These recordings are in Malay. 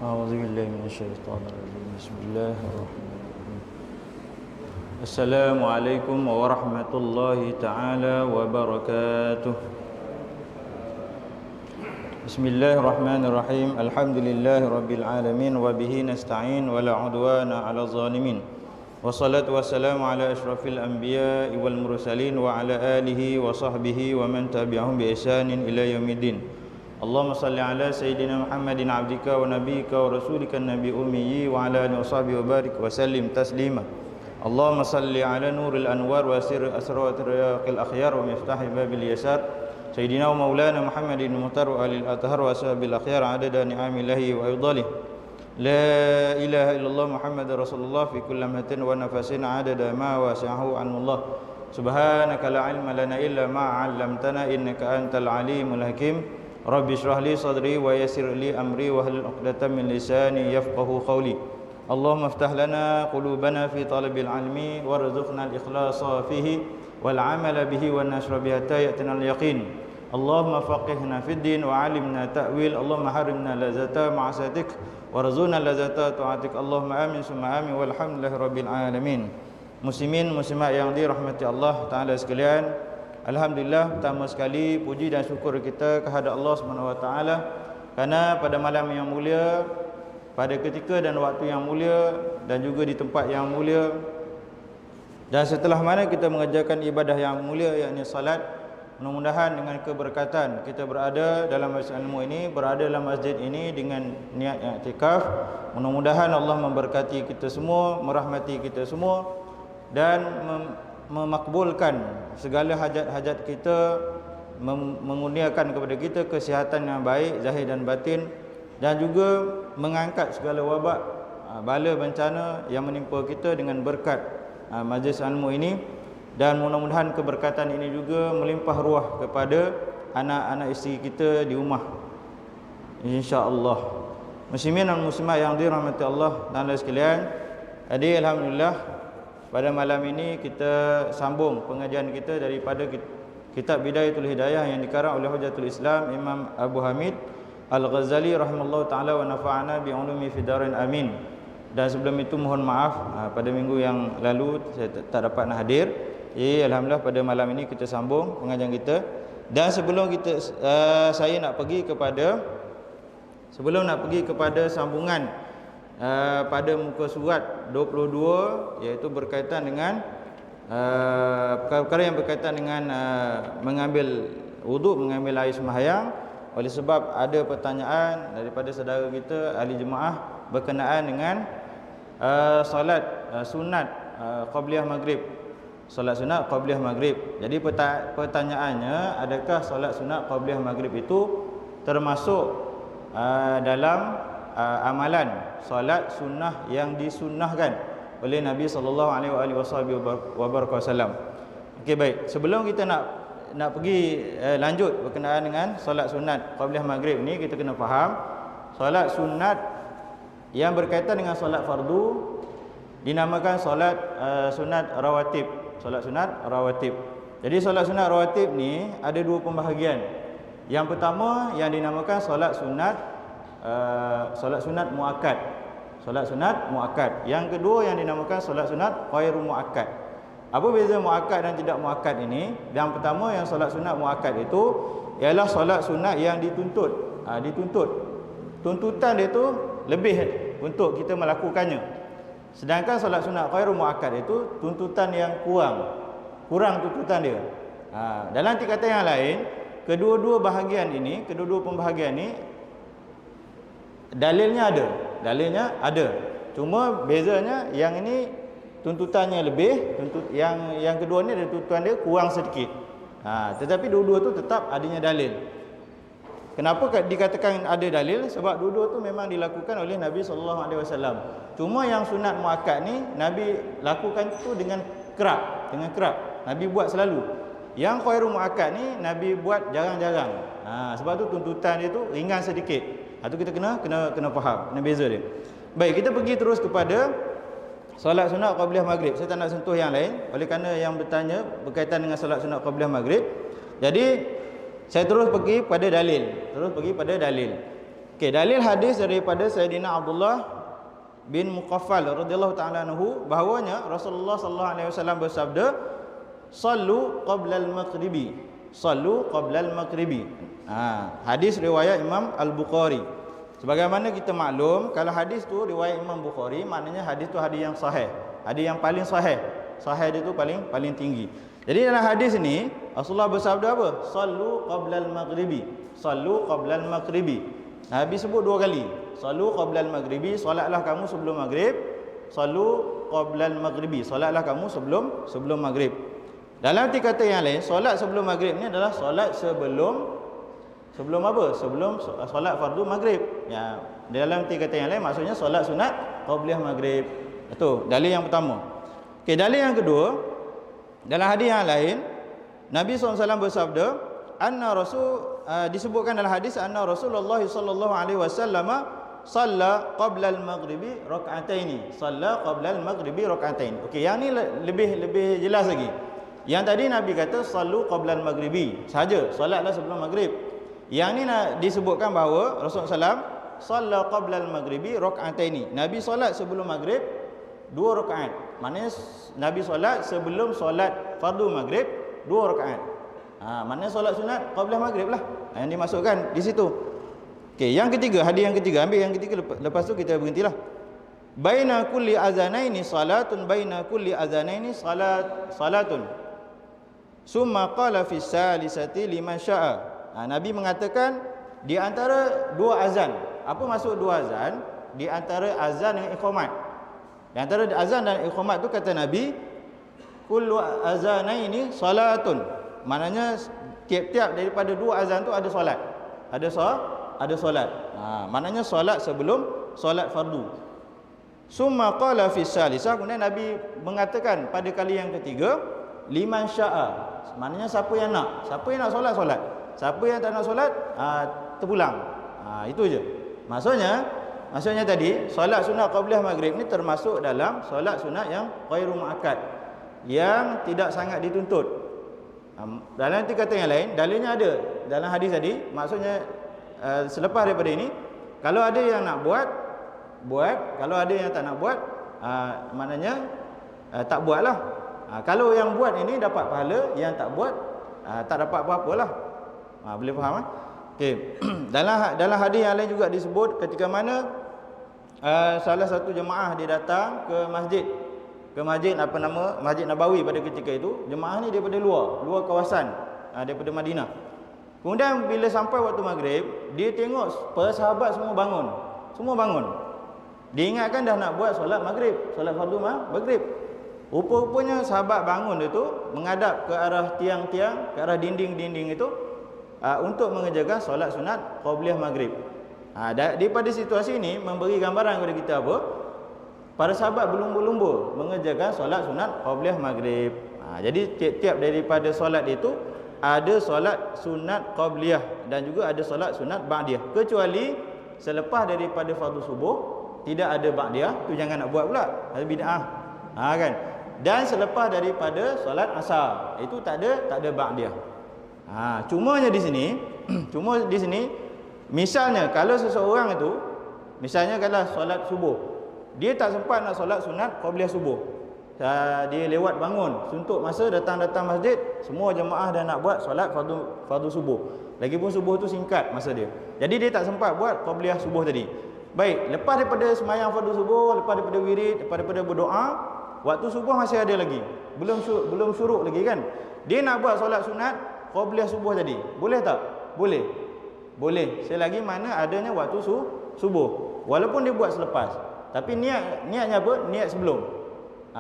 أعوذ بالله من الشيطان الرجيم بسم الله الرحمن الرحيم السلام عليكم ورحمة الله تعالى وبركاته بسم الله الرحمن الرحيم الحمد لله رب العالمين وبه نستعين ولا عدوان على الظالمين والصلاة والسلام على أشرف الأنبياء والمرسلين وعلى آله وصحبه ومن تبعهم بإحسان إلى يوم الدين اللهم صل على سيدنا محمد عبدك ونبيك ورسولك النبي الأمي وعلى آله وصحبه وبارك وسلم تسليما اللهم صل على نور الأنوار وسر أسرار رياق الأخيار ومفتاح باب اليسار سيدنا ومولانا محمد المختار وآل الأطهار وأصحاب الأخيار عدد نعم الله وأفضاله لا إله إلا الله محمد رسول الله في كل لمحة ونفس عدد ما وسعه عنه الله سبحانك لا علم لنا إلا ما علمتنا إنك أنت العليم الحكيم Rabbi shrah li sadri wa yassir li amri wa hlul 'uqdatam min lisani yafqahu qawli. Allahumma iftah lana qulubana fi talabil ilmi warzuqna al-ikhlasa fihi wal 'amala bihi wan nasra bihi hatta ya'tina al-yaqin. Allahumma faqihna fid din wa 'allimna ta'wil. Allahumma harimna lazata ma'asatik warzuqna lazata ta'atik. Allahumma amin summa amin walhamdulillahi rabbil alamin. Muslimin muslimat yang dirahmati Allah Taala sekalian, alhamdulillah, pertama sekali puji dan syukur kita kehadrat Allah Subhanahu Wa Taala kerana pada malam yang mulia, pada ketika dan waktu yang mulia dan juga di tempat yang mulia, dan setelah mana kita mengerjakan ibadah yang mulia yakni salat, mudah-mudahan dengan keberkatan kita berada dalam masjid ilmu ini, berada dalam masjid ini dengan niat i'tikaf, mudah-mudahan Allah memberkati kita semua, merahmati kita semua dan memakbulkan segala hajat-hajat kita, mengurniakan kepada kita kesihatan yang baik zahir dan batin, dan juga mengangkat segala wabak, bala bencana yang menimpa kita dengan berkat majlis ilmu ini, dan mudah-mudahan keberkatan ini juga melimpah ruah kepada anak-anak isteri kita di rumah, insya-Allah. Muslimin dan muslimat yang dirahmati Allah Taala sekalian, jadi alhamdulillah pada malam ini kita sambung pengajian kita daripada kitab Bidayatul Hidayah yang dikarang oleh Hujjatul Islam Imam Abu Hamid Al-Ghazali rahimallahu taala wa nafa'ana bi ulumi fid darain amin. Dan sebelum itu mohon maaf pada minggu yang lalu saya tak dapat nak hadir. Jadi alhamdulillah pada malam ini kita sambung pengajian kita. Dan sebelum kita saya nak pergi kepada sambungan pada muka surat 22, iaitu berkaitan dengan perkara yang berkaitan dengan mengambil wuduk, mengambil air sembahyang. Oleh sebab ada pertanyaan daripada saudara kita ahli jemaah berkenaan dengan solat sunat qabliyah maghrib, solat sunat qabliyah maghrib. Jadi pertanyaannya, adakah solat sunat qabliyah maghrib itu termasuk dalam amalan solat sunnah yang disunnahkan oleh Nabi sallallahu alaihi wasallam. Okey, baik. Sebelum kita nak pergi lanjut berkenaan dengan solat sunat qabliyah maghrib ni, kita kena faham solat sunat yang berkaitan dengan solat fardu dinamakan solat sunat rawatib. Solat sunat rawatib. Jadi solat sunat rawatib ni ada dua pembahagian. Yang pertama yang dinamakan solat sunat muakkad. Solat sunat muakkad. Yang kedua yang dinamakan solat sunat ghairu muakkad. Apa beza muakkad dan tidak muakkad ini? Yang pertama, yang solat sunat muakkad itu ialah solat sunat yang dituntut. Tuntutan dia tu lebih untuk kita melakukannya. Sedangkan solat sunat ghairu muakkad itu tuntutan yang kurang tuntutan dia. Dalam tingkatan yang lain, kedua-dua pembahagian ini dalilnya ada. Cuma bezanya yang ini tuntutannya lebih, yang kedua ni ada tuntutan dia kurang sedikit. Tetapi dua-dua tu tetap adanya dalil. Kenapa dikatakan ada dalil? Sebab dua-dua tu memang dilakukan oleh Nabi sallallahu alaihi wasallam. Cuma yang sunat muakkad ni Nabi lakukan tu dengan kerap. Nabi buat selalu. Yang ghairu muakkad ni Nabi buat jarang-jarang. Sebab tu tuntutan dia tu ringan sedikit. Itu kita kena faham, kena beza dia. Baik, kita pergi terus kepada solat sunat qabliyah maghrib. Saya tak nak sentuh yang lain oleh kerana yang bertanya berkaitan dengan solat sunat qabliyah maghrib. Jadi saya terus pergi pada dalil. Okey, dalil hadis daripada Sayyidina Abdullah bin Muqaffal radhiyallahu taala anhu bahawanya Rasulullah sallallahu alaihi wasallam bersabda, "Sallu qabla al-maghribi." Sallu qabla al-maghribi. Hadis riwayat Imam Al-Bukhari. Sebagaimana kita maklum, kalau hadis tu riwayat Imam Bukhari, maknanya hadis tu hadis yang sahih, hadis yang paling sahih. Sahih dia tu paling tinggi. Jadi dalam hadis ni Rasulullah bersabda apa? Sallu qabla al-maghribi. Sallu qabla al-maghribi. Nabi sebut dua kali. Sallu qabla al-maghribi, solatlah kamu sebelum maghrib. Sallu qabla al-maghribi, solatlah kamu sebelum maghrib. Dalam arti kata yang lain, solat sebelum maghrib ni adalah solat sebelum apa? Sebelum solat fardu maghrib. Ya, dalam arti kata yang lain maksudnya solat sunat qabliyah maghrib. Itu dalil yang pertama. Okey, dalil yang kedua, dalam hadis yang lain Nabi SAW bersabda, disebutkan dalam hadis anna Rasulullah sallallahu alaihi wasallam shalla qabla al-maghribi rak'ataini. Shalla qabla al-maghribi rak'atain. Okey, yang ni lebih jelas lagi. Yang tadi Nabi kata sallu qabla al-maghribi saja, solatlah sebelum maghrib. Yang ni disebutkan bahawa Rasulullah SAW shalla qabla al-maghribi rak'ataini. Nabi solat sebelum maghrib 2 rakaat. Maknanya Nabi solat sebelum solat fardu maghrib 2 rakaat. Maknanya solat sunat qabla maghrib lah. Yang dimasukkan di situ. Okey, yang ketiga, hadis yang ketiga, ambil yang ketiga, lepas tu kita berhentilah. Baina kulli azanaini salatun, baina kulli azanaini salatun. Summa qala fi salisati liman syaa. Nabi mengatakan di antara dua azan. Apa maksud dua azan? Di antara azan dengan iqamat. Di antara azan dan iqamat tu kata Nabi, kullu azanaini salatun. Maknanya tiap-tiap daripada dua azan tu ada solat. Ada solat. Maknanya solat sebelum solat fardu. Summa qala fi salisah, kemudian Nabi mengatakan pada kali yang ketiga, liman syaa. Maknanya siapa yang nak solat. Siapa yang tak nak solat, terpulang. Itu je. Maksudnya tadi solat sunat qabliyah maghrib ni termasuk dalam solat sunat yang ghairu muakkad, yang tidak sangat dituntut. Dalam arti kata yang lain, dalilnya ada dalam hadis tadi. Maksudnya selepas daripada ini, kalau ada yang nak buat, kalau ada yang tak nak buat, maknanya tak buatlah. Kalau yang buat ini dapat pahala, yang tak buat tak dapat apa-apalah. Boleh faham? Okey. Dalam hadis yang lain juga disebut ketika mana salah satu jemaah dia datang ke masjid Masjid Nabawi pada ketika itu. Jemaah ni daripada luar kawasan, daripada Madinah. Kemudian bila sampai waktu maghrib, dia tengok para sahabat semua bangun. Dia ingatkan dah nak buat solat maghrib, solat fardu maghrib. Rupa-rupanya sahabat bangun itu menghadap ke arah tiang-tiang, ke arah dinding-dinding itu, untuk mengerjakan solat sunat qabliyah maghrib. Daripada situasi ini memberi gambaran kepada kita apa? Para sahabat berlumba-lumba mengerjakan solat sunat qabliyah maghrib. Jadi tiap-tiap daripada solat itu ada solat sunat qabliyah dan juga ada solat sunat ba'diyah. Kecuali selepas daripada fardu subuh tidak ada ba'diyah, tu jangan nak buat pula, ada bid'ah. Kan? Dan selepas daripada solat asar itu tak ada ba'diyah. Cumanya di sini misalnya kalau seseorang itu, misalnya kalau solat subuh, dia tak sempat nak solat sunat qabliyah subuh, dia lewat bangun, suntuk masa datang masjid, semua jemaah dah nak buat solat fardu subuh, lagipun subuh tu singkat masa dia, jadi dia tak sempat buat qabliyah subuh tadi. Baik, lepas daripada sembahyang fardu subuh, lepas daripada wirid, lepas daripada berdoa, waktu subuh masih ada lagi, belum syuruk lagi kan, dia nak buat solat sunat qabliyah subuh tadi, boleh tak? Boleh selagi mana adanya waktu subuh, walaupun dia buat selepas, tapi niatnya apa? Niat sebelum.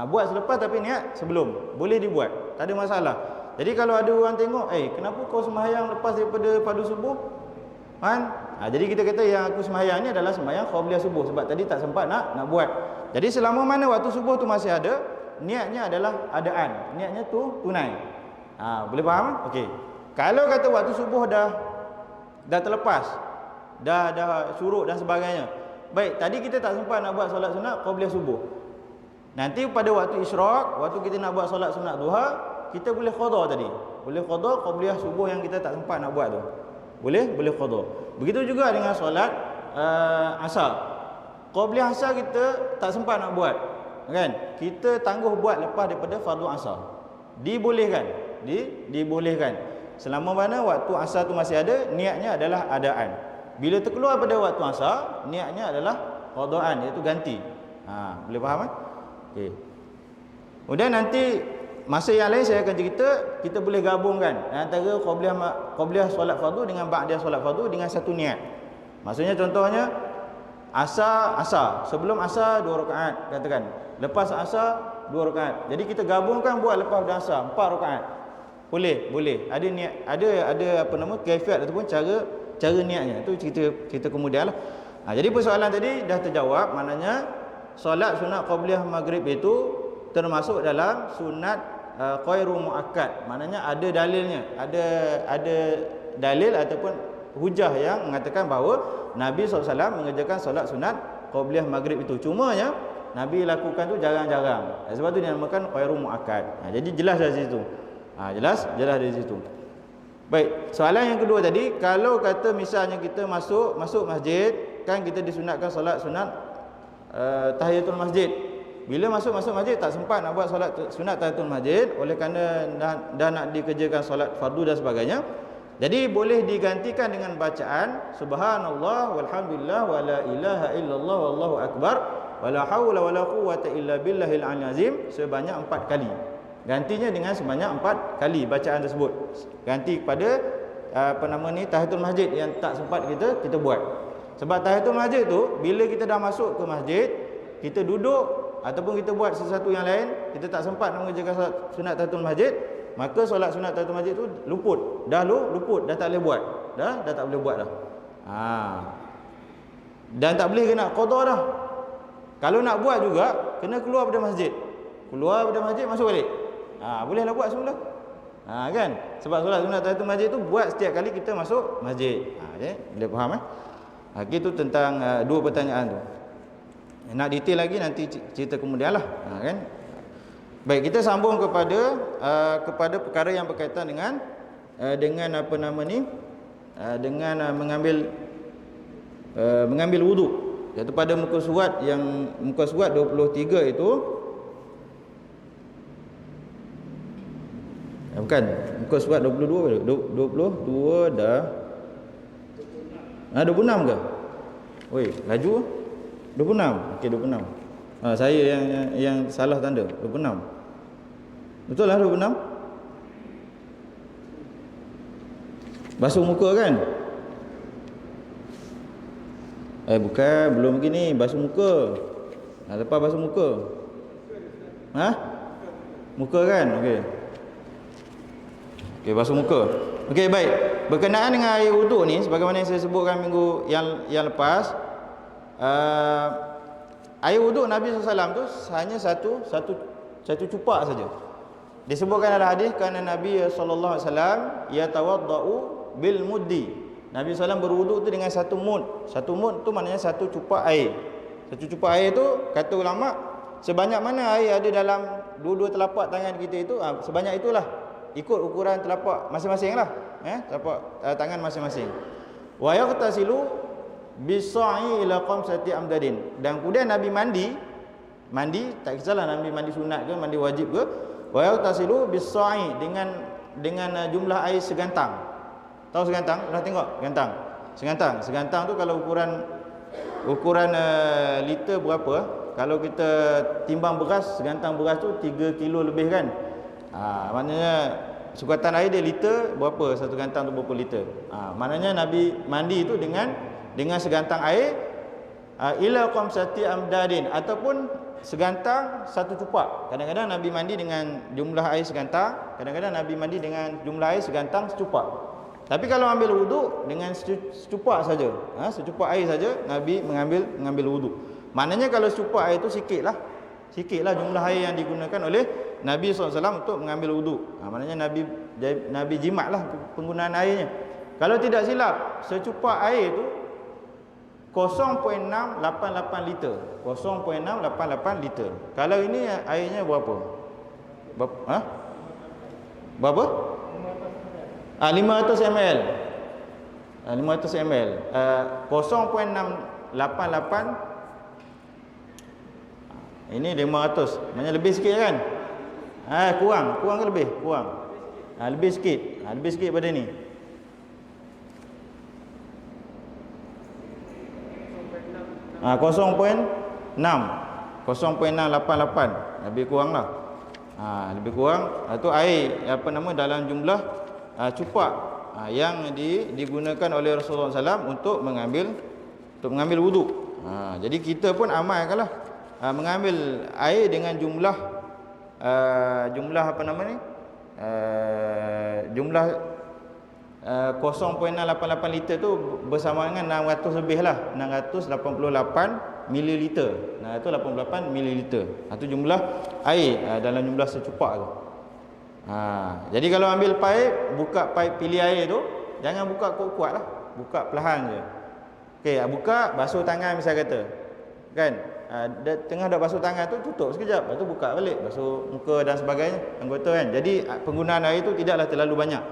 Buat selepas tapi niat sebelum, boleh dibuat, tak ada masalah. Jadi kalau ada orang tengok, kenapa kau sembahyang lepas daripada fardu subuh? Jadi kita kata yang aku sembahyang ni adalah sembahyang qabliyah subuh, sebab tadi tak sempat nak buat. Jadi selama mana waktu subuh tu masih ada, niatnya adalah adaan, niatnya tu tunai. Boleh faham? Okey. Kalau kata waktu subuh dah terlepas, dah syuruk dan sebagainya, baik, tadi kita tak sempat nak buat solat sunat qabliyah subuh, nanti pada waktu isyraq, waktu kita nak buat solat sunat duha, kita boleh qada tadi, boleh qada qabliyah subuh yang kita tak sempat nak buat tu, boleh qada. Begitu juga dengan solat asar. Qabliyah asar kita tak sempat nak buat, kan? Kita tangguh buat lepas daripada fardu asar. Dibolehkan, dibolehkan. Selama mana waktu asar tu masih ada, niatnya adalah adaan. Bila terkeluar pada waktu asar, niatnya adalah qadaan, iaitu ganti. Boleh faham kan? Okey. Kemudian nanti masa yang lain saya akan cerita, kita boleh gabungkan antara qabliyah solat fardu dengan ba'diyah solat fardu dengan satu niat. Maksudnya contohnya asar, sebelum asar 2 rakaat katakan. Lepas asar 2 rakaat. Jadi kita gabungkan buat lepas dah asar 4 rakaat. Boleh. Ada niat, ada apa nama kaifiat ataupun cara niatnya. Itu cerita kemudianlah. Jadi persoalan tadi dah terjawab, maknanya solat sunat qabliyah maghrib itu termasuk dalam sunat ghairu muakkad. Maknanya ada dalilnya, ada dalil ataupun hujah yang mengatakan bahawa Nabi SAW mengerjakan solat sunat qabliyah maghrib itu. Cumanya Nabi lakukan tu jarang-jarang. Sebab tu dinamakan ghairu muakkad. Jadi jelas dari situ. Jelas dari situ. Baik, soalan yang kedua tadi, kalau kata misalnya kita masuk masjid, kan kita disunatkan solat sunat tahiyatul masjid. Bila masuk masjid tak sempat nak buat solat sunat tahiyatul masjid oleh kerana dah nak dikerjakan solat fardu dan sebagainya. Jadi boleh digantikan dengan bacaan subhanallah walhamdulillah wala ilaha illallah wallahu akbar wala haula wala quwwata illa billahil aliyyil azim sebanyak 4 kali. Gantinya dengan sebanyak 4 kali bacaan tersebut. Ganti kepada tahiyatul masjid yang tak sempat kita buat. Sebab tahiyatul masjid tu bila kita dah masuk ke masjid, kita duduk ataupun kita buat sesuatu yang lain, kita tak sempat nak mengerjakan solat sunat tahiyatul masjid, maka solat sunat tahiyatul masjid tu luput. Dah tak boleh buat. Dah tak boleh buat dah. Dan tak boleh kena qada dah. Kalau nak buat juga kena keluar pada masjid. Keluar pada masjid masuk balik. Bolehlah buat semula. Kan? Sebab solat sunat tahiyatul masjid tu buat setiap kali kita masuk masjid. Okay? Boleh faham itu tentang dua pertanyaan tu. Nak detail lagi nanti cerita kemudian lah, kan? Baik, kita sambung kepada perkara yang berkaitan dengan apa nama ni, dengan mengambil wuduk. Iaitu pada muka surat 23 itu, bukan muka surat 22 dah 26 ke? Oi, laju 26. Okey, 26. Saya yang salah tanda 26. Betul lah 26. Basuh muka kan? Bukan, belum begini, basuh muka. Lepas basuh muka. Muka kan? Okey. Okey, basuh muka. Okey, baik. Berkenaan dengan air wuduk ni, sebagaimana yang saya sebutkan minggu yang lepas, air wuduk Nabi SAW tu hanya satu cupak saja. Disebutkan dalam hadis kerana Nabi SAW yatawaddau bil muddi. Nabi SAW berwuduk tu dengan satu mud. Satu mud tu maknanya satu cupak air. Satu cupak air tu kata ulama, sebanyak mana air ada dalam dua-dua telapak tangan kita itu, sebanyak itulah. Ikut ukuran telapak masing-masing lah, telapak tangan masing-masing. Wa yaghtasilu bisa'i ila qamsati amdadin. Dan kemudian Nabi mandi tak kisahlah Nabi mandi sunat ke mandi wajib ke, wa yaghtasilu bisa'i dengan jumlah air segantang. Tahu segantang? Pernah tengok segantang tu kalau ukuran liter berapa? Kalau kita timbang beras, segantang beras tu 3 kilo lebih kan. Maknanya sukatan air dia liter berapa, satu gantang tu berapa liter. Maknanya Nabi mandi itu dengan segantang air ila qamsati amdadin, ataupun segantang satu cupak. Kadang-kadang Nabi mandi dengan jumlah air segantang, kadang-kadang Nabi mandi dengan jumlah air segantang secupak. Tapi kalau ambil wuduk dengan secupak saja, secupak air saja Nabi mengambil wuduk. Maknanya kalau secupak air itu sikitlah jumlah air yang digunakan oleh Nabi SAW untuk mengambil wuduk. Maknanya Nabi jimatlah penggunaan airnya. Kalau tidak silap, secupak air itu 0.688 liter. 0.688 liter. Kalau ini airnya berapa? Berapa? 500 ml. 500 ml. 0.688 ini 500. Maknanya lebih sikit kan? Kurang ke lebih? Kurang. Lebih sikit. Lebih sikit pada ni. 0.688. Lebih kurang lah. Lebih kurang. Itu air dalam jumlah cupak yang digunakan oleh Rasulullah SAW untuk mengambil wuduk. Jadi kita pun amalkanlah mengambil air dengan jumlah jumlah 0.688 liter tu bersama dengan 600 lebih lah, 688 mililiter. Itu 88 mililiter. Itu jumlah air dalam jumlah secupak tu. Jadi kalau ambil paip, buka paip pilih air tu, jangan buka kuat-kuat lah, buka perlahan je. Okey, buka, basuh tangan misal kata, kan? Tengah dah basuh tangan tu, tutup sekejap, lepas tu buka balik, basuh muka dan sebagainya, anggota kan. Jadi penggunaan air tu tidaklah terlalu banyak.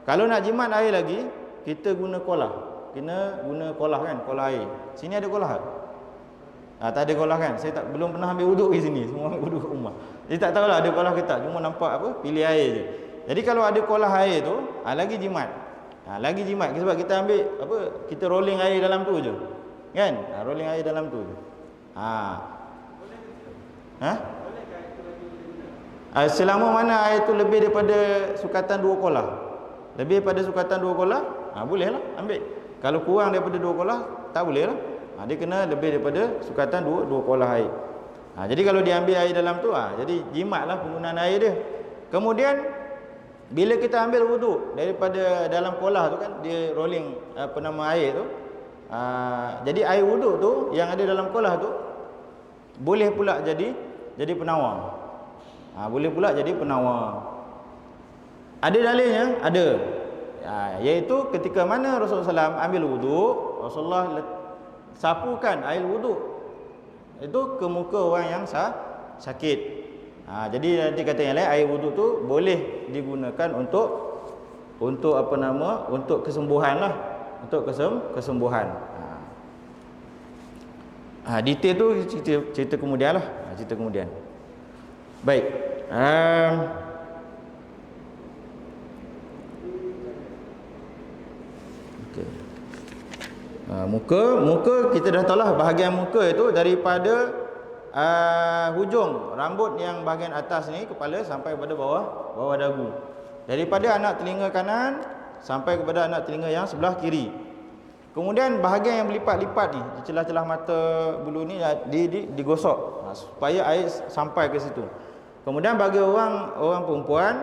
Kalau nak jimat air lagi, kita guna kolah. Kena guna kolah kan, kolah air. Sini ada kolah tak? Tak ada kolah kan? Saya belum pernah ambil wuduk di sini, semua ambil wuduk kat rumah. Jadi tak tahulah ada kolah ke tak, cuma nampak pilih air je. Jadi kalau ada kolah air tu, lagi jimat. Lagi jimat sebab kita ambil kita rolling air dalam tu je. Kan? Rolling air dalam tu je. Selama mana air tu lebih daripada sukatan 2 kolah. Lebih daripada sukatan 2 kolah, boleh lah ambil. Kalau kurang daripada 2 kolah, tak boleh lah. Dia kena lebih daripada sukatan 2 kolah air. Jadi kalau diambil air dalam tu, jadi jimatlah penggunaan air dia. Kemudian bila kita ambil wuduk daripada dalam kolah tu kan, dia rolling air tu. Jadi air wuduk tu yang ada dalam kolah tu boleh pula jadi penawar. Boleh pula jadi penawar. Ada dalilnya? Ada. Iaitu ketika mana Rasulullah SAW ambil wuduk, Rasulullah sapukan air wuduk itu ke muka orang yang sakit. Jadi nanti kata yang lain, air wuduk tu boleh digunakan untuk kesembuhan lah, untuk kesembuhan. Detail tu cerita kemudian lah, cerita kemudian. Baik. Okay. Muka kita dah tahu lah, bahagian muka itu daripada hujung rambut yang bahagian atas ni, kepala sampai pada bawah dagu. Daripada anak telinga kanan sampai kepada anak telinga yang sebelah kiri. Kemudian bahagian yang berlipat-lipat ni, celah-celah mata bulu ni digosok supaya air sampai ke situ. Kemudian bagi orang perempuan,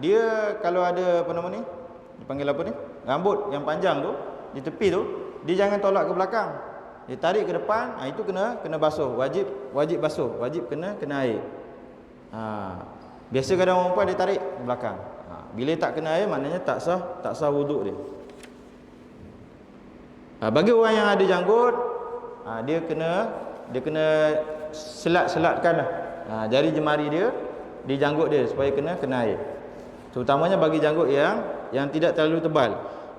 dia kalau ada dipanggil apa ni? Rambut yang panjang tu di tepi tu, dia jangan tolak ke belakang. Dia tarik ke depan, itu kena basuh. Wajib basuh, wajib kena air. Biasa kadang orang perempuan dia tarik ke belakang. Bila tak kena air, maknanya tak sah wuduk dia. Bagi orang yang ada janggut, dia kena selat-selatkan lah, jari jemari dia di janggut dia supaya kena air. Terutamanya bagi janggut yang tidak terlalu tebal.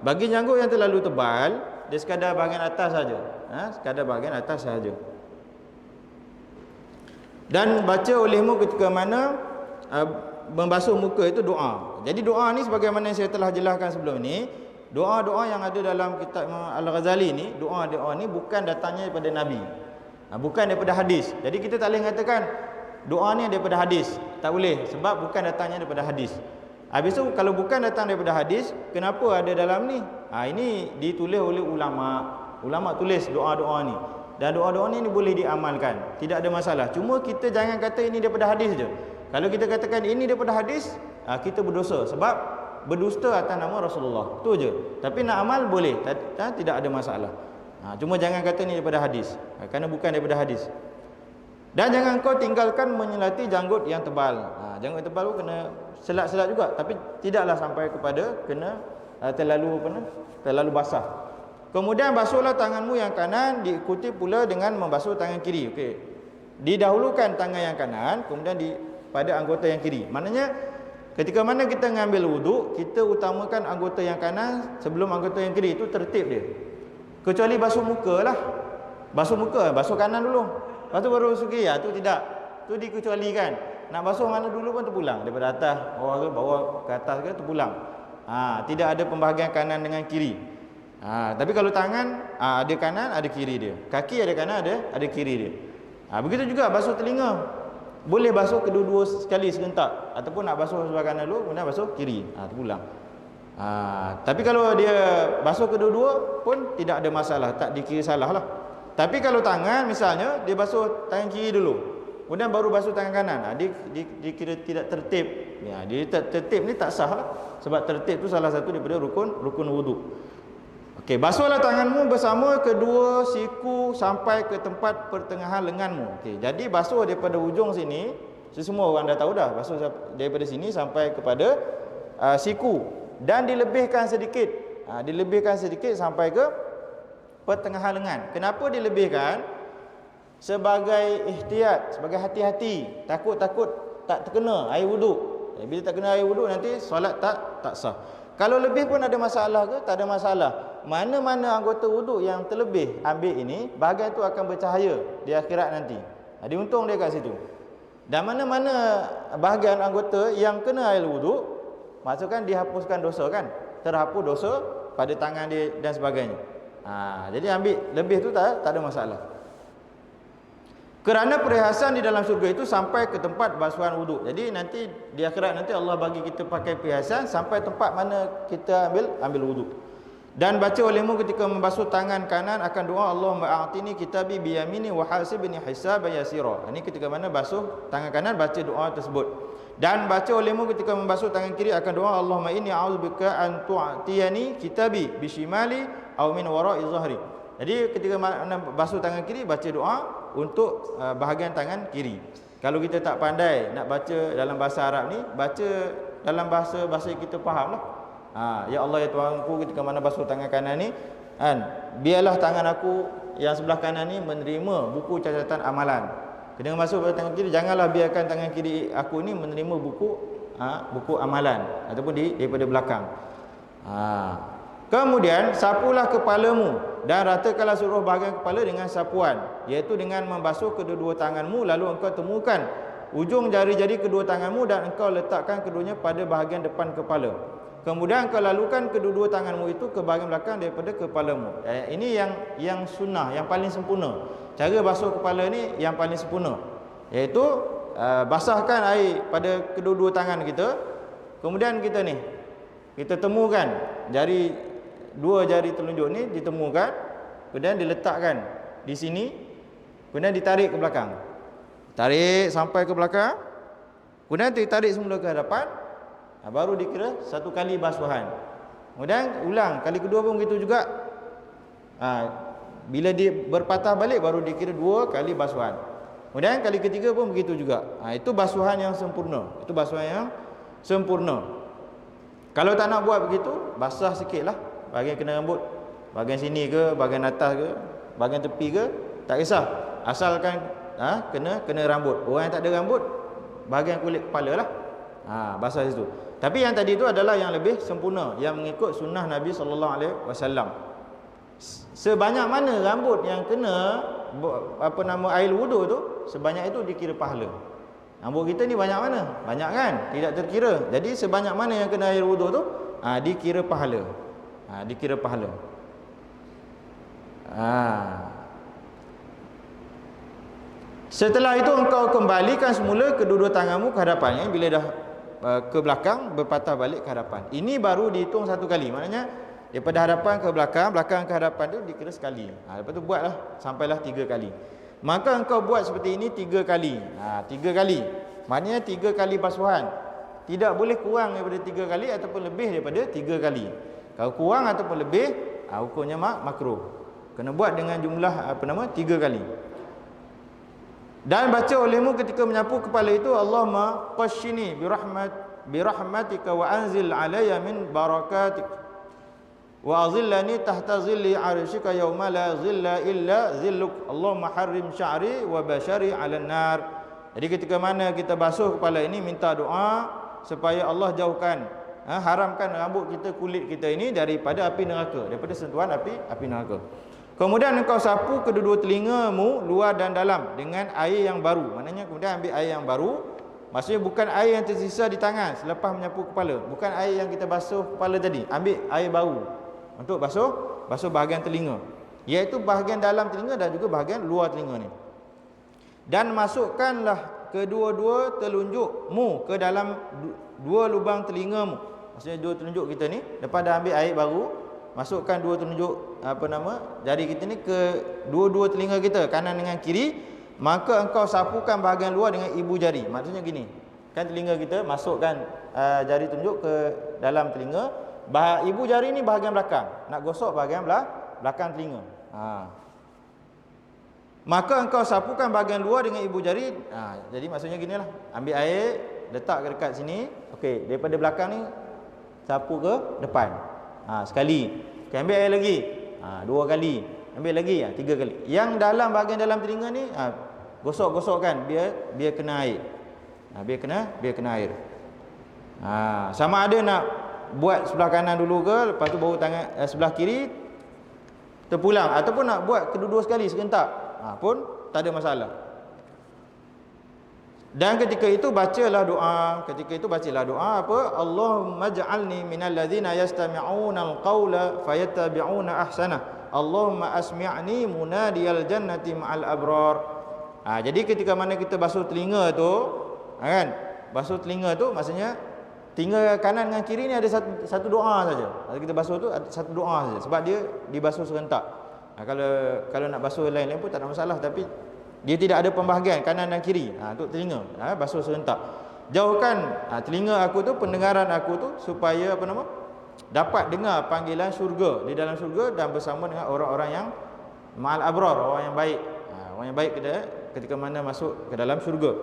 Bagi janggut yang terlalu tebal, dia sekadar bahagian atas saja. Sekadar bahagian atas saja. Dan baca olehmu ketika mana membasuh muka itu doa. Jadi doa ni sebagaimana yang saya telah jelaskan sebelum ini, doa-doa yang ada dalam kitab Al-Ghazali ni, doa-doa ni bukan datangnya daripada Nabi. Bukan daripada hadis. Jadi kita tak boleh katakan doa ni daripada hadis. Tak boleh, sebab bukan datangnya daripada hadis. Habis tu kalau bukan datang daripada hadis, kenapa ada dalam ni? Ini ditulis oleh ulama. Ulama tulis doa-doa ni. Dan doa-doa ni boleh diamalkan. Tidak ada masalah. Cuma kita jangan kata ini daripada hadis je. Kalau kita katakan ini daripada hadis, kita berdosa sebab berdusta atas nama Rasulullah. Tu je. Tapi nak amal boleh, tidak ada masalah. Cuma jangan kata ni daripada hadis, kerana bukan daripada hadis. Dan jangan kau tinggalkan menyelati janggut yang tebal. Janggut yang tebal pun kena selat-selat juga, tapi tidaklah sampai kepada kena terlalu basah. Kemudian basuhlah tanganmu yang kanan, diikuti pula dengan membasuh tangan kiri. Okey. Didahulukan tangan yang kanan, kemudian pada anggota yang kiri. Maknanya Ketika mana kita mengambil wuduk, kita utamakan anggota yang kanan sebelum anggota yang kiri. Itu tertib dia. Kecuali basuh muka lah. Basuh muka, basuh kanan dulu. Lepas tu baru basuh kiri. Itu tidak. Itu dikecualikan. Nak basuh mana dulu pun terpulang. Daripada atas, bawah ke atas ke terpulang. Tidak ada pembahagian kanan dengan kiri. Tapi kalau tangan, ada kanan, ada kiri dia. Kaki ada kanan, ada kiri dia. Begitu juga basuh telinga. Boleh basuh kedua-dua sekali serentak, ataupun nak basuh sebelah kanan dulu, kemudian basuh kiri. Terpulang. Tapi kalau dia basuh kedua-dua pun tidak ada masalah, tak dikira salah lah. Tapi kalau tangan misalnya, dia basuh tangan kiri dulu, kemudian baru basuh tangan kanan, dikira tidak tertib. Dia tertib ni tak sah lah. Sebab tertib tu salah satu daripada rukun wuduk. Okey, basuhlah tanganmu bersama kedua siku sampai ke tempat pertengahan lenganmu. Okey, jadi basuh daripada ujung sini, semua orang dah tahu dah, basuh daripada sini sampai kepada siku, dan dilebihkan sedikit. Dilebihkan sedikit sampai ke pertengahan lengan. Kenapa dilebihkan? Sebagai ihtiyat, sebagai hati-hati, takut tak terkena air wuduk. Bila tak kena air wuduk nanti solat tak sah. Kalau lebih pun ada masalah ke? Tak ada masalah. Mana-mana anggota wuduk yang terlebih ambil ini, bahagian itu akan bercahaya di akhirat nanti. Ada untung dia kat situ. Dan mana-mana bahagian anggota yang kena air wuduk, maksudkan dihapuskan dosa kan? Terhapus dosa pada tangan dia dan sebagainya. Jadi ambil lebih tu tak ada masalah. Kerana perhiasan di dalam syurga itu sampai ke tempat basuhan wuduk. Jadi nanti di akhirat nanti Allah bagi kita pakai perhiasan sampai tempat mana kita ambil wuduk. Dan baca olehmu ketika membasuh tangan kanan akan doa Allahumma a'tini kitabi biyamini wa hasibni hisaban yasira. Ini ketika mana basuh tangan kanan baca doa tersebut. Dan baca olehmu ketika membasuh tangan kiri akan doa Allahumma inni a'udzubika an tu'tiyani kitabi bishimali aw min wara'i zahri. Jadi ketika mana basuh tangan kiri baca doa untuk bahagian tangan kiri. Kalau kita tak pandai nak baca dalam bahasa Arab ni, baca dalam bahasa yang kita fahamlah. Ya Allah ya Tuhanku, ketika mana basuh tangan kanan ni, biarlah tangan aku yang sebelah kanan ni menerima buku catatan amalan. Ketika basuh tangan kiri, janganlah biarkan tangan kiri aku ni menerima buku amalan ataupun daripada belakang. Kemudian sapulah kepalamu dan ratakanlah seluruh bahagian kepala dengan sapuan, iaitu dengan membasuh kedua-dua tanganmu, lalu engkau temukan ujung jari-jari kedua tanganmu dan engkau letakkan keduanya pada bahagian depan kepala. Kemudian engkau lalukan kedua-dua tanganmu itu ke bahagian belakang daripada kepalamu. Ini yang sunnah, yang paling sempurna. Cara basuh kepala ni yang paling sempurna, iaitu basahkan air pada kedua-dua tangan kita. Kemudian kita temukan dua jari telunjuk ni ditemukan, kemudian diletakkan di sini, kemudian ditarik ke belakang. Tarik sampai ke belakang, kemudian ditarik semula ke hadapan, baru dikira satu kali basuhan. Kemudian ulang kali kedua pun begitu juga. Bila dia berpatah balik baru dikira dua kali basuhan. Kemudian kali ketiga pun begitu juga. Itu basuhan yang sempurna. Itu basuhan yang sempurna. Kalau tak nak buat begitu, basah sikitlah. Bahagian kena rambut, bahagian sini ke, bahagian atas ke, bahagian tepi ke, tak kisah. Asalkan kena rambut. Orang yang tak ada rambut, bahagian kulit kepala lah. Basah situ. Tapi yang tadi itu adalah yang lebih sempurna, yang mengikut sunnah Nabi SAW. Sebanyak mana rambut yang kena air wuduk tu, sebanyak itu dikira pahala. Rambut kita ni banyak mana? Banyak kan? Tidak terkira. Jadi sebanyak mana yang kena air wuduk tu, dikira pahala. Dikira pahala. Setelah itu engkau kembalikan semula kedua-dua tanganmu ke hadapannya. Bila dah ke belakang, berpatah balik ke hadapan. Ini baru dihitung satu kali. Maknanya daripada hadapan ke belakang, belakang ke hadapan tu dikira sekali. Lepas tu buatlah sampailah 3 kali. Maka engkau buat seperti ini 3 kali. 3 kali. Maknanya 3 kali basuhan. Tidak boleh kurang daripada 3 kali ataupun lebih daripada 3 kali. Kalau kurang ataupun lebih, hukumnya makruh. Kena buat dengan jumlah 3 kali. Dan baca olehmu ketika menyapu kepala itu, Allahumma qashini birahmatika wa anzil alayya min barakatik wa azillani tahta zilli arsyika yawma la zilla illa zilluk. Allahumma harrim sya'ri wa bashari 'alan nar. Jadi ketika mana kita basuh kepala ini, minta doa supaya Allah jauhkan, haramkan rambut kita, kulit kita ini daripada api neraka, daripada sentuhan api neraka. Kemudian engkau sapu kedua-dua telingamu luar dan dalam dengan air yang baru. Maknanya kemudian ambil air yang baru, maksudnya bukan air yang tersisa di tangan selepas menyapu kepala, bukan air yang kita basuh kepala tadi, ambil air baru untuk basuh bahagian telinga, iaitu bahagian dalam telinga dan juga bahagian luar telinga ni. Dan masukkanlah kedua-dua telunjukmu ke dalam dua lubang telingamu. Maksudnya dua telunjuk kita ni, lepas dah ambil air baru, masukkan dua telunjuk jari kita ni ke dua-dua telinga kita, kanan dengan kiri. Maka engkau sapukan bahagian luar dengan ibu jari. Maksudnya gini, kan telinga kita, masukkan jari telunjuk ke dalam telinga. Ibu jari ni bahagian belakang, nak gosok bahagian belakang telinga. Maka engkau sapukan bahagian luar dengan ibu jari. Jadi maksudnya gini lah, ambil air, letak ke dekat sini. Okey, daripada belakang ni sapu ke depan. Sekali. Okay, ambil air lagi. Dua kali. Ambil lagi, 3 kali. Yang dalam bahagian dalam telinga ni, gosok-gosokkan biar kena air. Biar kena air. Sama ada nak buat sebelah kanan dulu ke, lepas tu baru tangan sebelah kiri terpulang, ataupun nak buat kedua-dua sekali serentak, pun tak ada masalah. Dan ketika itu bacalah doa. Apa? Allahumma ja'alni minal ladzina yastami'una al-qawla fayattabi'una ahsanah. Allahumma asmi'ni munadiyal jannati ma'al abrar. Jadi ketika mana kita basuh telinga tu, kan? Basuh telinga tu maksudnya telinga kanan dengan kiri ni ada satu doa saja. Kalau kita basuh tu ada satu doa saja, sebab dia dibasuh serentak. Kalau nak basuh lain-lain pun tak ada masalah, tapi dia tidak ada pembahagian kanan dan kiri. Untuk telinga, basuh serentak. Jauhkan telinga aku tu, pendengaran aku tu, supaya dapat dengar panggilan syurga, di dalam syurga dan bersama dengan orang-orang yang ma'al abrar, orang yang baik. Orang yang baik ketika mana masuk ke dalam syurga.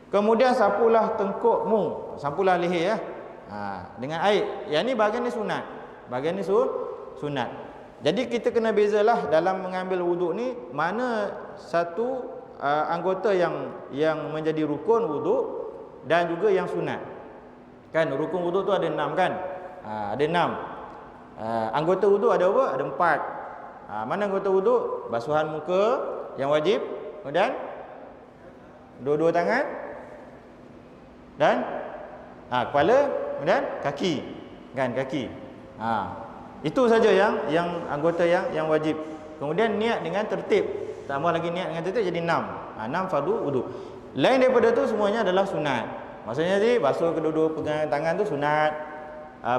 Kemudian sapulah tengkukmu, sapulah leher dengan air. Yang ni bahagian ni sunat. Bahagian ni sunat. Jadi kita kena bezalah dalam mengambil wuduk ni, mana satu anggota yang menjadi rukun wuduk dan juga yang sunat. Kan rukun wuduk tu ada 6 kan? Ada 6. Anggota wuduk ada apa? Ada 4. Mana anggota wuduk? Basuhan muka yang wajib, kemudian dua-dua tangan dan kepala, kemudian kaki. Kan kaki. Itu saja yang anggota yang wajib. Kemudian niat dengan tertib. Tambah lagi niat dengan tertib jadi 6. 6 fardu wuduk. Lain daripada tu semuanya adalah sunat. Maksudnya tadi basuh kedua-dua pegangan tangan tu sunat.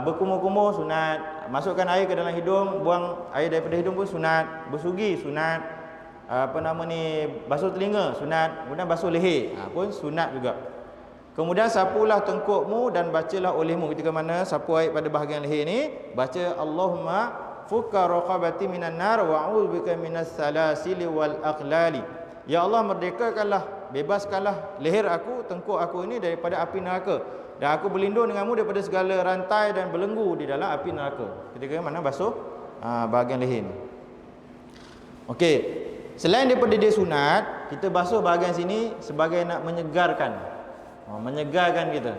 Berkumur-kumur sunat. Masukkan air ke dalam hidung, buang air daripada hidung pun sunat. Bersugi sunat. Basuh telinga sunat. Kemudian basuh leher pun sunat juga. Kemudian sapulah tengkukmu dan bacalah olehmu. Ketika mana sapu air pada bahagian leher ni, baca Allahumma fukka raqabati minan nar wa a'udzubika minas salasili wal aqlali. Ya Allah, merdekakanlah, bebaskanlah leher aku, tengkuk aku ini daripada api neraka, dan aku berlindung denganmu daripada segala rantai dan belenggu di dalam api neraka. Ketika mana basuh bahagian leher ni. Okey, selain daripada dia sunat, kita basuh bahagian sini sebagai nak menyegarkan. Menyegarkan kita.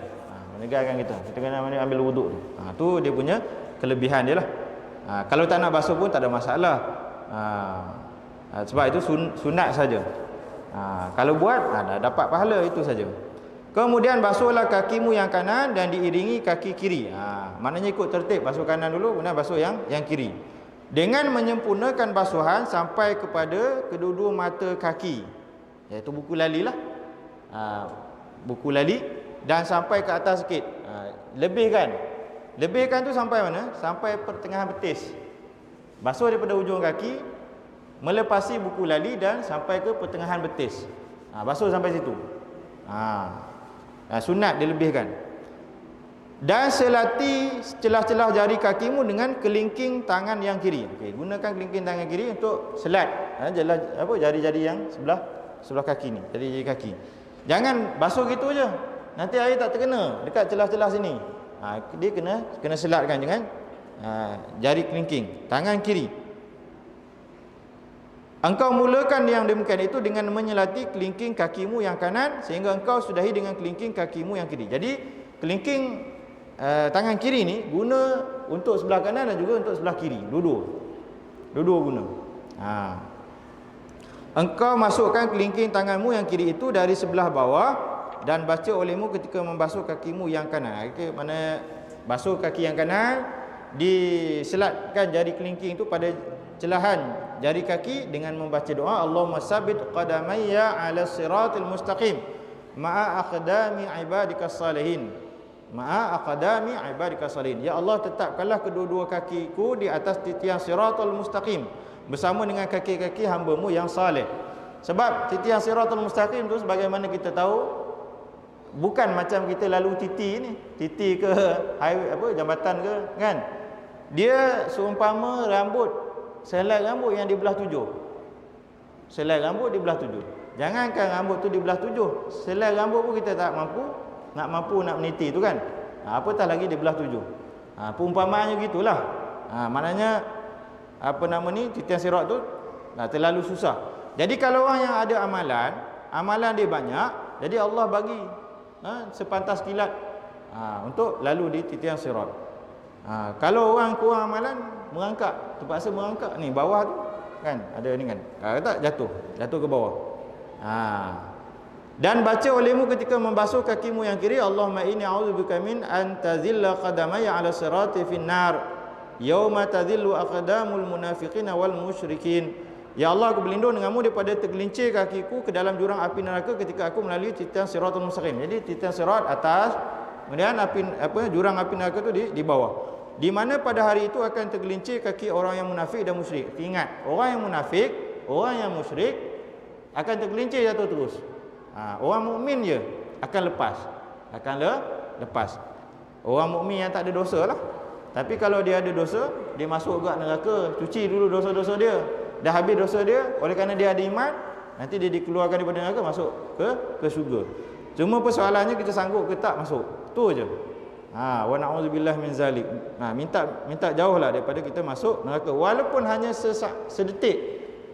Kita kena ambil wuduk tu. Tu dia punya kelebihan dia lah. Kalau tak nak basuh pun tak ada masalah. Sebab itu sunat saja. Kalau buat dapat pahala, itu saja. Kemudian basuhlah kakimu yang kanan dan diiringi kaki kiri. Maknanya ikut tertib, basuh kanan dulu, kemudian basuh yang kiri. Dengan menyempurnakan basuhan sampai kepada kedua-dua mata kaki, iaitu buku lali lah. Buku lali, dan sampai ke atas sikit. Lebihkan tu sampai mana? Sampai pertengahan betis. Basuh daripada ujung kaki, melepasi buku lali dan sampai ke pertengahan betis. Basuh sampai situ. Sunat dilebihkan. Dan selati celah-celah jari kakimu dengan kelingking tangan yang kiri. Gunakan kelingking tangan kiri untuk selat jari-jari yang sebelah kaki ni, jari-jari kaki. Jangan basuh gitu je, nanti air tak terkena dekat celah-celah sini. Dia kena selatkan dengan jari kelingking tangan kiri. Engkau mulakan yang demikian itu dengan menyelati kelingking kakimu yang kanan, sehingga engkau sudahi dengan kelingking kakimu yang kiri. Jadi kelingking tangan kiri ni guna untuk sebelah kanan dan juga untuk sebelah kiri, dua-dua guna. Engkau masukkan kelingking tanganmu yang kiri itu dari sebelah bawah dan baca olehmu ketika membasuh kakimu yang kanan. Mana basuh kaki yang kanan, diselatkan jari kelingking itu pada celahan jari kaki dengan membaca doa, Allahumma sabbit qadamayya 'ala siratil mustaqim ma'a aqdami ibadikas salihin. Ya Allah, tetapkanlah kedua-dua kakiku di atas titian siratul mustaqim bersama dengan kaki-kaki hamba-Mu yang saleh. Sebab titian siratul mustaqim tu sebagaimana kita tahu, bukan macam kita lalu titi ke highway jambatan ke kan. Dia seumpama selai rambut yang dibelah 7. Selai rambut dibelah 7. Jangankan rambut tu dibelah 7, selai rambut pun kita tak mampu nak meniti tu kan. Apatah lagi dibelah 7. Perumpamaannya gitulah. Maknanya titian sirat tu terlalu susah. Jadi kalau orang yang ada amalan dia banyak, jadi Allah bagi sepantas kilat untuk lalu di titian sirat. Kalau orang kurang amalan, terpaksa merangkak ni bawah tu kan, ada ni kan, tak jatuh ke bawah. Dan baca olehmu ketika membasuh kakimu yang kiri, Allahumma inni a'udzubika min an tazilla qadamayya 'ala sirati fin nar yauma tazillu aqdamul munafiqina wal musyrikin. Ya Allah, aku berlindung denganmu daripada tergelincir kakiku ke dalam jurang api neraka ketika aku melalui titian siratul mustaqim. Jadi titian sirat atas, kemudian jurang api neraka tu di bawah. Di mana pada hari itu akan tergelincir kaki orang yang munafik dan musyrik. Ingat, orang yang munafik, orang yang musyrik akan tergelincir jatuh terus. Orang mukmin je akan lepas. Orang mukmin yang tak ada dosa lah. Tapi kalau dia ada dosa, dia masuk ke neraka, cuci dulu dosa-dosa dia. Dah habis dosa dia, oleh kerana dia ada iman, nanti dia dikeluarkan daripada neraka, masuk ke syurga. Cuma persoalannya kita sanggup ke tak masuk. Tu je. Wa na'udzubillah min zalik. Minta jauhlah daripada kita masuk neraka, walaupun hanya sedetik.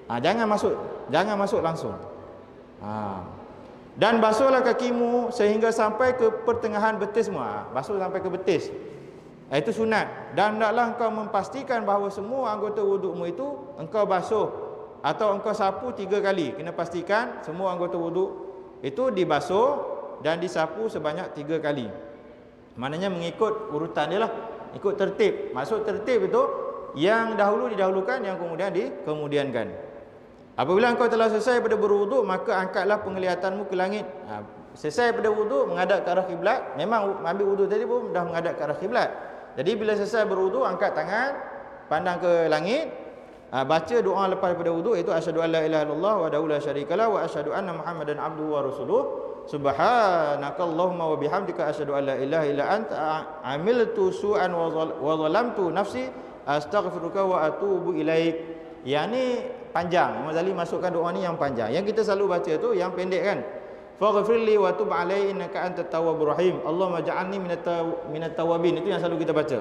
Jangan masuk langsung. Dan basuhlah kakimu sehingga sampai ke pertengahan betismu. Basuh sampai ke betis. Itu sunat. Dan hendaklah engkau memastikan bahawa semua anggota wudukmu itu engkau basuh atau engkau sapu 3 kali. Kena pastikan semua anggota wuduk itu dibasuh dan disapu sebanyak 3 kali. Maknanya mengikut urutan dia lah, ikut tertib. Maksud tertib itu yang dahulu didahulukan, yang kemudian dikemudiankan. Apabila engkau telah selesai pada berwuduk, maka angkatlah penglihatanmu ke langit. Selesai pada wuduk, menghadap ke arah kiblat. Memang ambil wuduk tadi pun dah menghadap ke arah kiblat. Jadi bila selesai berwuduk, angkat tangan, pandang ke langit, baca doa lepas pada wuduk, iaitu asyhadu an la ilaha illallah wahdahu la syarikalah wa asyhadu anna muhammadan abduhu wa rasuluh. Subhanakallahumma wa bihamdika asyhadu an la ilaha illa anta amiltu su'an wa zalamtu nafsi astaghfiruka wa atubu ilaik. Yang ni panjang. Imam Ghazali masukkan doa ni yang panjang. Yang kita selalu baca tu yang pendek kan. Faghfirli wa tub alaihi innaka antat tawwabur rahim. Allahumma ja'alni minat tawwabin. Itu yang selalu kita baca.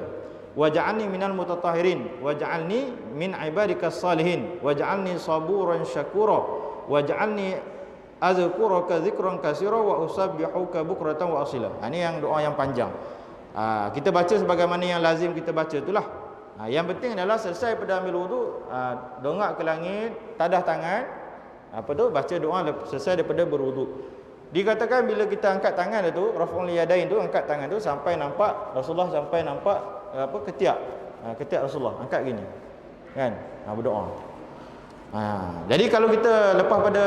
Wa ja'alni minal mutatahhirin wa ja'alni min ibadikas salihin wa ja'alni saburan syakura wa ja'alni azkuraka dzikran katsira wa usabbihuka bukratan wa asila. Ini yang doa yang panjang. Kita baca sebagaimana yang lazim kita baca itulah. Yang penting adalah selesai pada ambil wuduk, dongak ke langit, tadah tangan, baca doa selesai daripada berwuduk. Dikatakan bila kita angkat tangan itu, raf'ul yadain tu, angkat tangan tu sampai nampak Rasulullah, sampai nampak ketiak. Ketiak Rasulullah, angkat gini. Kan? Berdoa. Jadi kalau kita lepas pada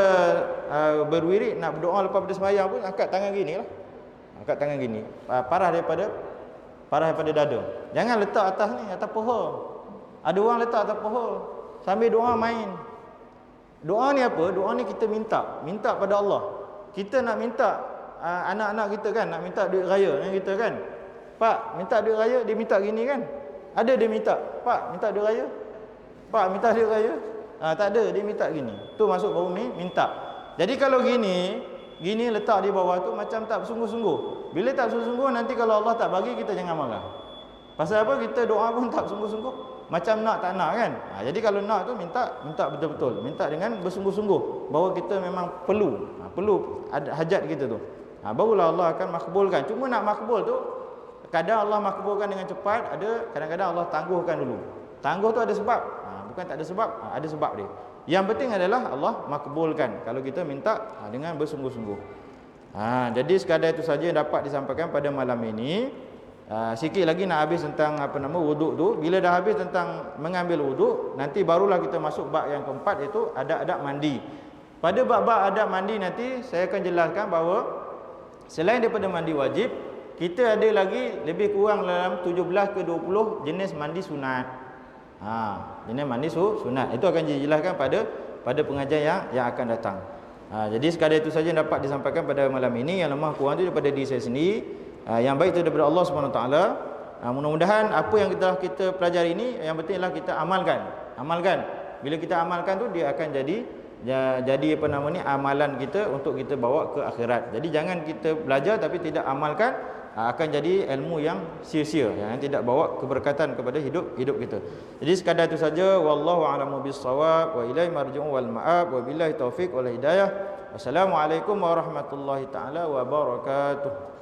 berwirid nak berdoa lepas pada sembahyang pun angkat tangan gini lah. Angkat tangan gini. Parah daripada dada. Jangan letak atas ni, atas paha. Ada orang letak atas paha sambil doa main. Doa ni apa? Doa ni kita minta pada Allah. Kita nak minta anak-anak kita kan, nak minta duit raya dengan kita kan. Pak, minta duit raya, dia minta gini kan? Ada dia minta, Pak, minta duit raya. Pak, minta duit raya. Tak ada, dia minta gini. Tu masuk baru minta. Jadi kalau gini letak di bawah tu macam tak bersungguh-sungguh. Bila tak bersungguh-sungguh, nanti kalau Allah tak bagi, kita jangan marah. Pasal apa? Kita doa pun tak sungguh-sungguh. Macam nak tak nak kan. Jadi kalau nak tu minta betul-betul. Minta dengan bersungguh-sungguh bahawa kita memang perlu ada hajat kita tu. barulah Allah akan makbulkan. Cuma nak makbul tu, kadang Allah makbulkan dengan cepat, ada kadang-kadang Allah tangguhkan dulu. Tangguh tu ada sebab, bukan tak ada sebab, ada sebab dia. Yang penting adalah Allah makbulkan kalau kita minta dengan bersungguh-sungguh. Jadi sekadar itu saja yang dapat disampaikan pada malam ini. Sikit lagi nak habis tentang wuduk tu. Bila dah habis tentang mengambil wuduk, nanti barulah kita masuk bab yang keempat, iaitu adab-adab mandi. Pada bab-bab adab mandi nanti saya akan jelaskan bahawa selain daripada mandi wajib, kita ada lagi lebih kurang dalam 17 ke 20 jenis mandi sunat. Jenis mandi sunat. Itu akan dijelaskan pada pengajian yang akan datang. Jadi sekadar itu saja yang dapat disampaikan pada malam ini. Yang lemah kurang itu daripada diri saya sendiri. Yang baik itu daripada Allah SWT. Mudah-mudahan apa yang kita pelajari ini, yang penting adalah kita amalkan. Bila kita amalkan tu, dia akan jadi amalan kita untuk kita bawa ke akhirat. Jadi jangan kita belajar tapi tidak amalkan, akan jadi ilmu yang sia-sia, yang tidak bawa keberkatan kepada hidup kita. Jadi sekadar itu saja. Wallahu a'lamu bis-shawab, wa ilaihi marji'u wal ma'ab, wa billahi taufiq wal hidayah. Wassalamualaikum warahmatullahi taala wabarakatuh.